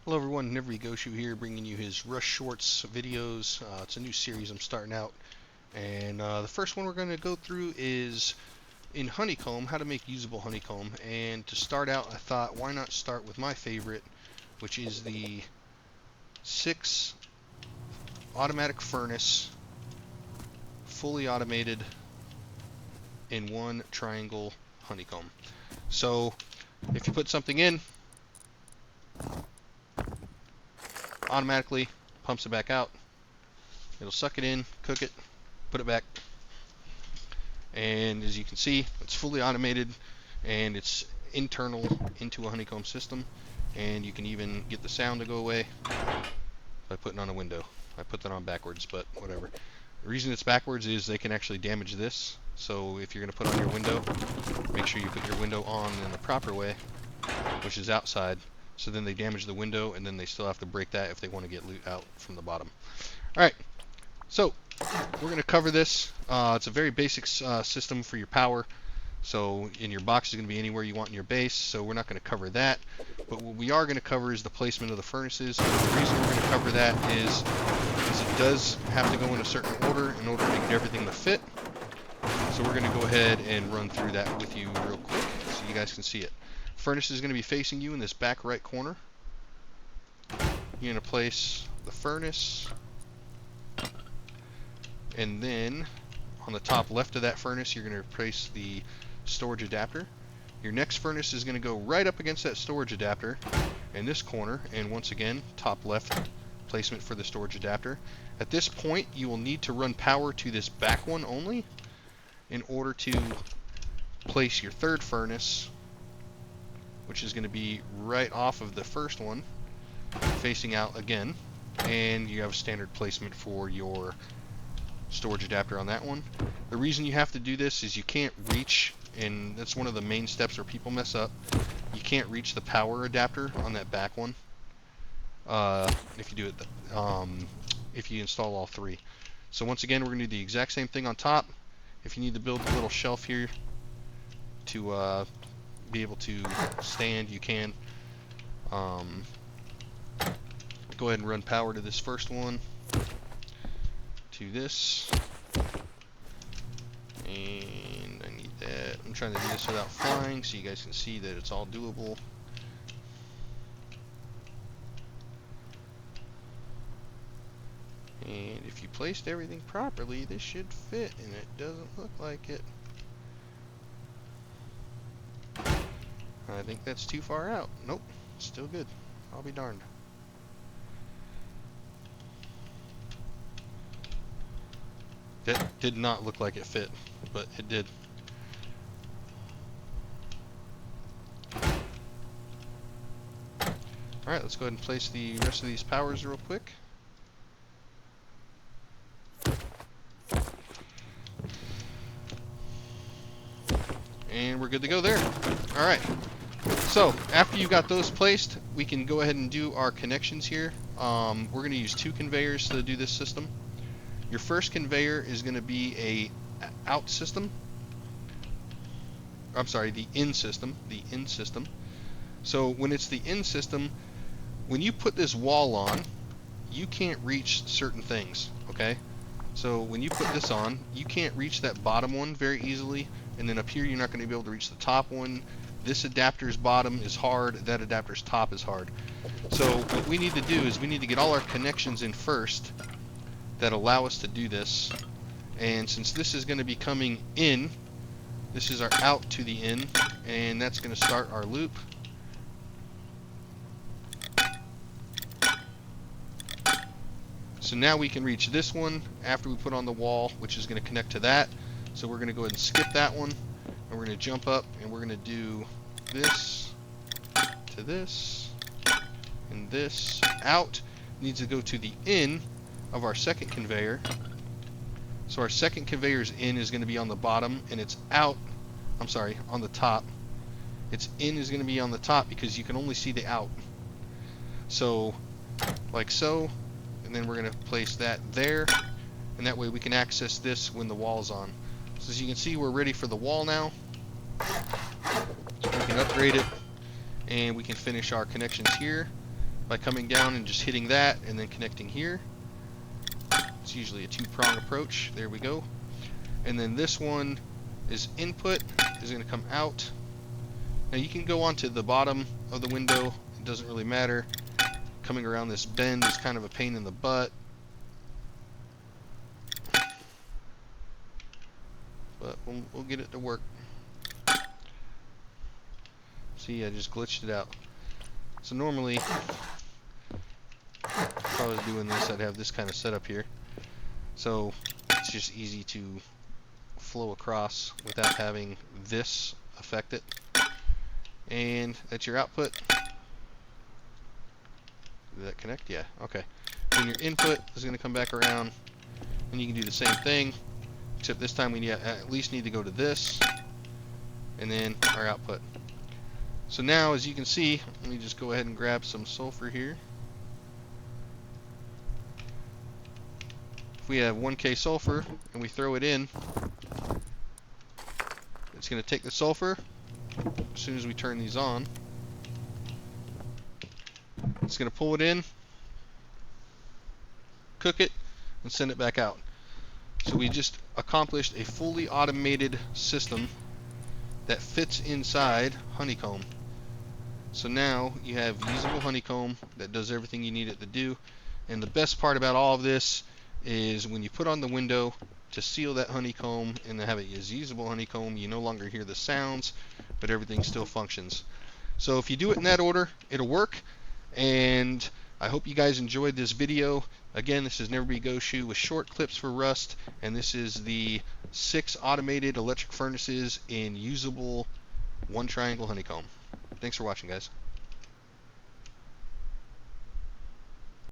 Hello everyone, Never Goshu here, bringing you his Rush Shorts videos. It's a new series I'm starting out, and the first one we're going to go through is in Honeycomb, how to make usable Honeycomb. And to start out, I thought, why not start with my favorite, which is the 6 automatic furnace, fully automated in one triangle honeycomb. So if you put something in, automatically pumps it back out. It'll suck it in, cook it, put it back. And as you can see, it's fully automated and it's internal into a honeycomb system. And you can even get the sound to go away by putting on a window. I put that on backwards, but whatever. The reason it's backwards is they can actually damage this. So if you're going to put on your window, make sure you put your window on in the proper way, which is outside. So then they damage the window, and then they still have to break that if they want to get loot out from the bottom. Alright, so we're going to cover this. It's a very basic system for your power. So in your box is going to be anywhere you want in your base, so we're not going to cover that. But what we are going to cover is the placement of the furnaces. And the reason we're going to cover that is it does have to go in a certain order in order to get everything to fit. So we're going to go ahead and run through that with you real quick so you guys can see it. Furnace is going to be facing you in this back right corner. You're going to place the furnace, and then on the top left of that furnace you're going to place the storage adapter. Your next furnace is going to go right up against that storage adapter in this corner, and once again top left placement for the storage adapter. At this point you will need to run power to this back one only in order to place your third furnace, which is going to be right off of the first one, facing out again, and you have a standard placement for your storage adapter on that one. The reason you have to do this is you can't reach, and that's one of the main steps where people mess up, you can't reach the power adapter on that back one if you do it if you install all three. So once again we're going to do the exact same thing on top. If you need to build a little shelf here to be able to stand, you can. Go ahead and run power to this first one, to this, and I need that. I'm trying to do this without flying so you guys can see that it's all doable. And if you placed everything properly, this should fit, and it doesn't look like it. I think that's too far out. Nope, still good. I'll be darned. That did not look like it fit, but it did. Alright, let's go ahead and place the rest of these powers real quick. And we're good to go there. Alright, so after you've got those placed, we can go ahead and do our connections here. We're going to use 2 conveyors to do this system. Your first conveyor is going to be a out system. I'm sorry, the in system. The in system. So when it's the in system, when you put this wall on, you can't reach certain things, okay? So when you put this on, you can't reach that bottom one very easily, and then up here you're not going to be able to reach the top one. This adapter's bottom is hard, that adapter's top is hard. So what we need to do is we need to get all our connections in first that allow us to do this. And since this is going to be coming in, this is our out to the in, and that's going to start our loop. So now we can reach this one after we put on the wall, which is going to connect to that. So we're going to go ahead and skip that one, and we're going to jump up, and we're going to do this to this, and this out needs to go to the in of our second conveyor. So our second conveyor's in is going to be on the bottom, and it's out, I'm sorry, on the top. Its in is going to be on the top because you can only see the out. So like so, and then we're going to place that there, and that way we can access this when the wall's on. So as you can see, we're ready for the wall now. We can upgrade it, and we can finish our connections here. by coming down and just hitting that and then connecting here. It's usually a two-prong approach. There we go. And then this one is input, is going to come out. Now you can go onto the bottom of the window, it doesn't really matter. Coming around this bend is kind of a pain in the butt, but we'll get it to work. See, I just glitched it out. So normally, if I was doing this, I'd have this kind of setup here. So it's just easy to flow across without having this affect it. And that's your output. Did that connect? Yeah, okay. Then your input is going to come back around, and you can do the same thing, except this time we at least need to go to this, and then our output. So now, as you can see, let me just go ahead and grab some sulfur here. If we have 1K sulfur and we throw it in, it's going to take the sulfur as soon as we turn these on. It's going to pull it in, cook it, and send it back out. So we just accomplished a fully automated system that fits inside Honeycomb. So now you have usable Honeycomb that does everything you need it to do. And the best part about all of this is when you put on the window to seal that honeycomb and to have it as usable honeycomb, you no longer hear the sounds, but everything still functions. So if you do it in that order, it'll work. And I hope you guys enjoyed this video. Again, this is Never Be Go Shoe with short clips for Rust, and this is the 6 automated electric furnaces in usable one triangle honeycomb. Thanks for watching, guys.